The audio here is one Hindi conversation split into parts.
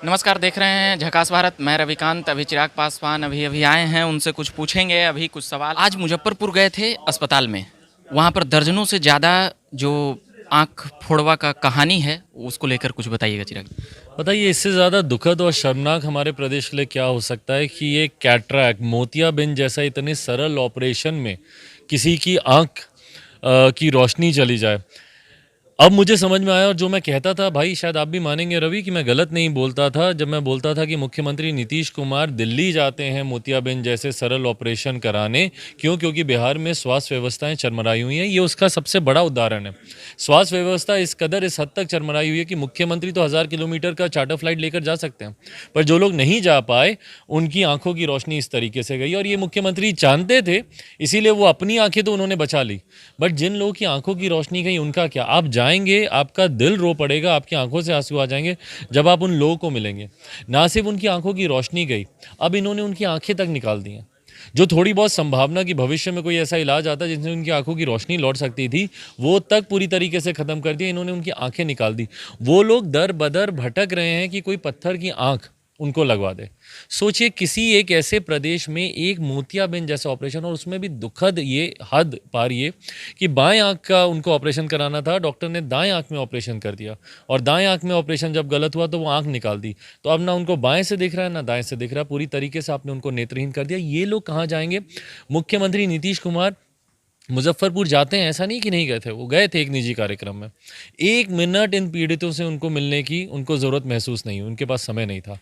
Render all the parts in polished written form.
नमस्कार, देख रहे हैं झकास भारत। मैं रविकांत। अभी चिराग पासवान अभी अभी आए हैं, उनसे कुछ पूछेंगे अभी कुछ सवाल। आज मुजफ्फरपुर गए थे अस्पताल में, वहाँ पर दर्जनों से ज़्यादा जो आँख फोड़वा का कहानी है उसको लेकर कुछ बताइएगा चिराग। बताइए, इससे ज़्यादा दुखद और शर्मनाक हमारे प्रदेश के लिए क्या हो सकता है कि ये कैटरैक्ट मोतियाबिंद जैसा इतने सरल ऑपरेशन में किसी की आँख की रोशनी चली जाए। अब मुझे समझ में आया, और जो मैं कहता था भाई, शायद आप भी मानेंगे रवि कि मैं गलत नहीं बोलता था जब मैं बोलता था कि मुख्यमंत्री नीतीश कुमार दिल्ली जाते हैं मोतियाबिंद जैसे सरल ऑपरेशन कराने। क्यों? क्योंकि बिहार में स्वास्थ्य व्यवस्थाएं चरमराई हुई हैं। ये उसका सबसे बड़ा उदाहरण है। स्वास्थ्य व्यवस्था इस कदर इस हद तक चरमराई हुई है कि मुख्यमंत्री तो 1000 किलोमीटर का चार्टर फ्लाइट लेकर जा सकते हैं, पर जो लोग नहीं जा पाए उनकी आंखों की रोशनी इस तरीके से गई। और ये मुख्यमंत्री जानते थे, इसीलिए वो अपनी आंखें तो उन्होंने बचा ली, बट जिन लोगों की आंखों की रोशनी गई उनका क्या? आप जाएंगे, आपका दिल रो पड़ेगा, आपकी आंखों से आंसू आ जाएंगे जब आप उन लोगों को मिलेंगे। ना सिर्फ उनकी आंखों की रोशनी गई, अब इन्होंने उनकी आंखें तक निकाल दी हैं। जो थोड़ी बहुत संभावना कि भविष्य में कोई ऐसा इलाज आता है जिससे उनकी आंखों की रोशनी लौट सकती थी, वो तक पूरी तरीके से खत्म कर दिया। इन्होंने उनकी आंखें निकाल दी। वो लोग दर बदर भटक रहे हैं कि कोई पत्थर की आंख उनको लगवा दे। सोचिए, किसी एक ऐसे प्रदेश में एक मोतियाबिंद जैसा ऑपरेशन, और उसमें भी दुखद ये हद पार ये कि बाएं आंख का उनको ऑपरेशन कराना था, डॉक्टर ने दाएं आंख में ऑपरेशन कर दिया, और दाएं आंख में ऑपरेशन जब गलत हुआ तो वो आंख निकाल दी। तो अब ना उनको बाएं से दिख रहा है ना दाएं से दिख रहा है, पूरी तरीके से आपने उनको नेत्रहीन कर दिया। ये लोग कहाँ जाएंगे? मुख्यमंत्री नीतीश कुमार मुजफ्फरपुर जाते हैं, ऐसा नहीं कि नहीं गए थे, वो गए थे एक निजी कार्यक्रम में। 1 मिनट इन पीड़ितों से उनको मिलने की उनको ज़रूरत महसूस नहीं हुई, उनके पास समय नहीं था।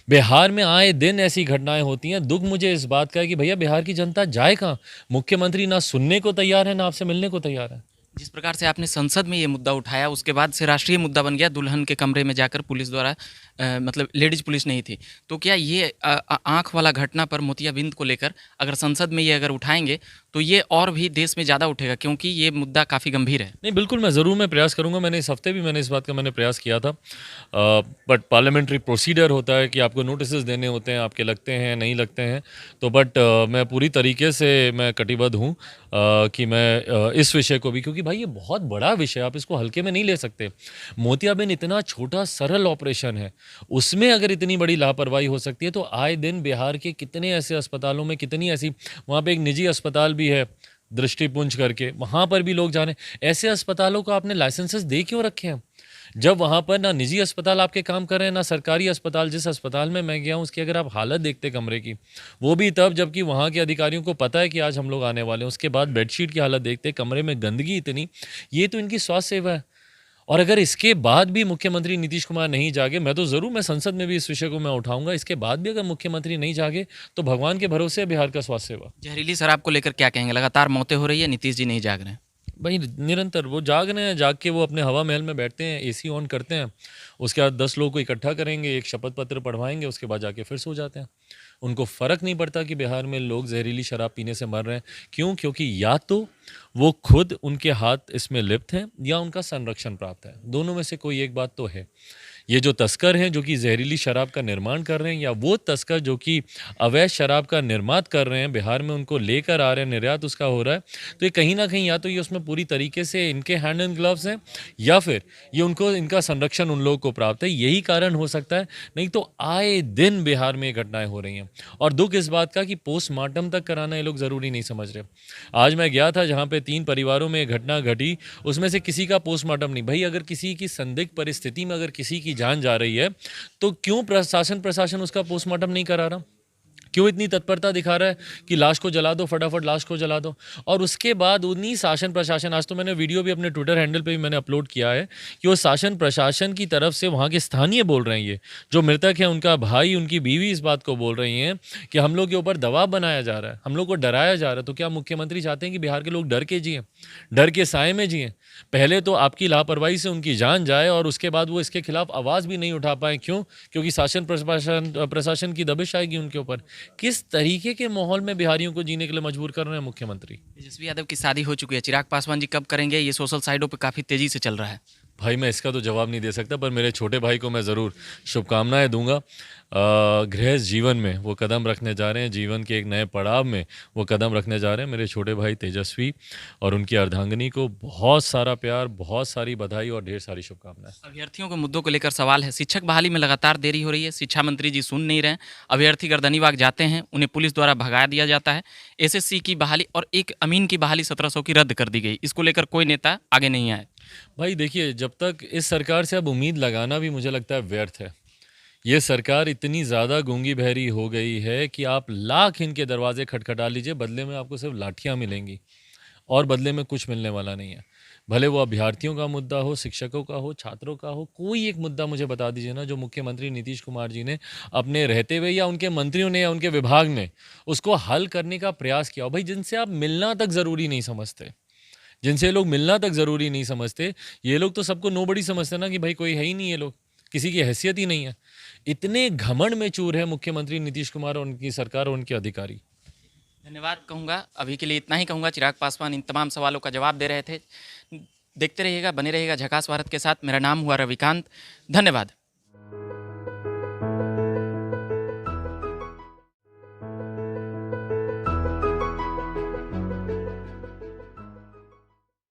बिहार में आए दिन ऐसी घटनाएं होती हैं। दुख मुझे इस बात का है कि भैया, बिहार की जनता जाए कहाँ? मुख्यमंत्री ना सुनने को तैयार है, ना आपसे मिलने को तैयार है। जिस प्रकार से आपने संसद में ये मुद्दा उठाया, उसके बाद से राष्ट्रीय मुद्दा बन गया। दुल्हन के कमरे में जाकर पुलिस द्वारा मतलब लेडीज पुलिस नहीं थी, तो क्या ये आँख वाला घटना पर मोतियाबिंद को लेकर अगर संसद में ये अगर उठाएंगे तो ये और भी देश में ज़्यादा उठेगा, क्योंकि ये मुद्दा काफ़ी गंभीर है। नहीं, बिल्कुल, मैं ज़रूर मैं प्रयास करूँगा। मैंने इस हफ्ते भी इस बात का प्रयास किया था। बट पार्लियामेंट्री प्रोसीडर होता है कि आपको नोटिसेस देने होते हैं, आपके लगते हैं नहीं लगते हैं। तो बट मैं पूरी तरीके से मैं कटिबद्ध हूँ कि मैं इस विषय को भी, क्योंकि भाई ये बहुत बड़ा विषय, आप इसको हल्के में नहीं ले सकते। मोतियाबिंद इतना छोटा सरल ऑपरेशन है, उसमें अगर इतनी बड़ी लापरवाही हो सकती है, तो आए दिन बिहार के कितने ऐसे अस्पतालों में, कितनी ऐसी, वहाँ पे एक निजी अस्पताल भी है दृष्टिपुंज करके, वहाँ पर भी लोग जाने। ऐसे अस्पतालों को आपने लाइसेंसेस दे क्यों रखे हैं? जब वहाँ पर ना निजी अस्पताल आपके काम कर रहे हैं, ना सरकारी अस्पताल। जिस अस्पताल में मैं गया हूँ उसकी अगर आप हालत देखते कमरे की, वो भी तब जबकि वहाँ के अधिकारियों को पता है कि आज हम लोग आने वाले हैं, उसके बाद बेडशीट की हालत देखते, कमरे में गंदगी इतनी। ये तो इनकी स्वास्थ्य सेवा है। और अगर इसके बाद भी मुख्यमंत्री नीतीश कुमार नहीं जागे, मैं तो ज़रूर मैं संसद में भी इस विषय को मैं उठाऊंगा, इसके बाद भी अगर मुख्यमंत्री नहीं जागे तो भगवान के भरोसे है बिहार का स्वास्थ्य सेवा। जहरीली शराब को लेकर क्या कहेंगे? लगातार मौतें हो रही है, नीतीश जी नहीं जाग रहे हैं। भाई निरंतर वो जाग रहे हैं, जाग के वो अपने हवा महल में बैठते हैं, एसी ऑन करते हैं, उसके बाद 10 लोगों को इकट्ठा करेंगे, एक शपथ पत्र पढ़वाएंगे, उसके बाद जाके फिर सो जाते हैं। उनको फ़र्क नहीं पड़ता कि बिहार में लोग जहरीली शराब पीने से मर रहे हैं। क्यों? क्योंकि या तो वो खुद, उनके हाथ इसमें लिप्त हैं, या उनका संरक्षण प्राप्त है। दोनों में से कोई एक बात तो है। ये जो तस्कर हैं जो कि जहरीली शराब का निर्माण कर रहे हैं, या वो तस्कर जो कि अवैध शराब का निर्मात कर रहे हैं, बिहार में उनको लेकर आ रहे हैं, निर्यात उसका हो रहा है, तो ये कहीं ना कहीं या तो ये उसमें पूरी तरीके से इनके हैंड एंड ग्लव्स हैं, या फिर ये उनको, इनका संरक्षण उन लोगों को प्राप्त है। यही कारण हो सकता है, नहीं तो आए दिन बिहार में ये घटनाएं हो रही हैं। और दुख इस बात का कि पोस्टमार्टम तक कराना ये लोग ज़रूरी नहीं समझ रहे। आज मैं गया था जहाँ पे 3 परिवारों में घटना घटी, उसमें से किसी का पोस्टमार्टम नहीं। भाई, अगर किसी की संदिग्ध परिस्थिति में अगर किसी की जान जा रही है, तो क्यों प्रशासन उसका पोस्टमार्टम नहीं करा रहा? क्यों इतनी तत्परता दिखा रहा है कि लाश को जला दो, फटाफट लाश को जला दो? और उसके बाद उन्हीं शासन प्रशासन, आज तो मैंने वीडियो भी अपने ट्विटर हैंडल पे भी मैंने अपलोड किया है कि वो शासन प्रशासन की तरफ से वहाँ के स्थानीय बोल रहे हैं, ये जो मृतक है उनका भाई, उनकी बीवी इस बात को बोल रही हैं कि हम लोग के ऊपर दबाव बनाया जा रहा है, हम लोग को डराया जा रहा है। तो क्या मुख्यमंत्री चाहते हैं कि बिहार के लोग डर के जिए, डर के साए में जिए? पहले तो आपकी लापरवाही से उनकी जान जाए, और उसके बाद वो इसके खिलाफ आवाज़ भी नहीं उठा पाए। क्यों? क्योंकि शासन प्रशासन की दबिश आएगी उनके ऊपर। किस तरीके के माहौल में बिहारियों को जीने के लिए मजबूर कर रहे हैं मुख्यमंत्री? तेजस्वी यादव की शादी हो चुकी है, चिराग पासवान जी कब करेंगे? ये सोशल साइटों पे काफ़ी तेज़ी से चल रहा है। भाई मैं इसका तो जवाब नहीं दे सकता, पर मेरे छोटे भाई को मैं ज़रूर शुभकामनाएं दूंगा। गृहस्थ जीवन में वो कदम रखने जा रहे हैं, जीवन के एक नए पड़ाव में वो कदम रखने जा रहे हैं। मेरे छोटे भाई तेजस्वी और उनकी अर्धांगिनी को बहुत सारा प्यार, बहुत सारी बधाई और ढेर सारी शुभकामनाएं। अभ्यर्थियों के मुद्दों को लेकर सवाल है। शिक्षक बहाली में लगातार देरी हो रही है, शिक्षा मंत्री जी सुन नहीं रहे हैं। अभ्यर्थी गर्दनीबाग जाते हैं, उन्हें पुलिस द्वारा भगा दिया जाता है। एसएससी की बहाली और एक अमीन की बहाली 1700 की रद्द कर दी गई। इसको लेकर कोई नेता आगे नहीं आए। भाई देखिए, जब तक इस सरकार से अब उम्मीद लगाना भी मुझे लगता है व्यर्थ है। ये सरकार इतनी ज़्यादा गूंगी बहरी हो गई है कि आप लाख इनके दरवाजे खटखटा लीजिए, बदले में आपको सिर्फ लाठियाँ मिलेंगी और बदले में कुछ मिलने वाला नहीं है। भले वो अभ्यर्थियों का मुद्दा हो, शिक्षकों का हो, छात्रों का हो, कोई एक मुद्दा मुझे बता दीजिए ना, जो मुख्यमंत्री नीतीश कुमार जी ने अपने रहते हुए या उनके मंत्रियों ने या उनके विभाग ने उसको हल करने का प्रयास किया हो। भाई जिनसे आप मिलना तक ज़रूरी नहीं समझते, जिनसे ये लोग मिलना तक ज़रूरी नहीं समझते, ये लोग तो सबको नोबडी समझते ना कि भाई कोई है ही नहीं, ये लोग किसी की हैसियत ही नहीं है। इतने घमंड में चूर है मुख्यमंत्री नीतीश कुमार और उनकी सरकार और उनके अधिकारी। धन्यवाद कहूँगा, अभी के लिए इतना ही कहूँगा। चिराग पासवान इन तमाम सवालों का जवाब दे रहे थे। देखते रहिएगा, बने रहिएगा झकास भारत के साथ। मेरा नाम हुआ रविकांत। धन्यवाद।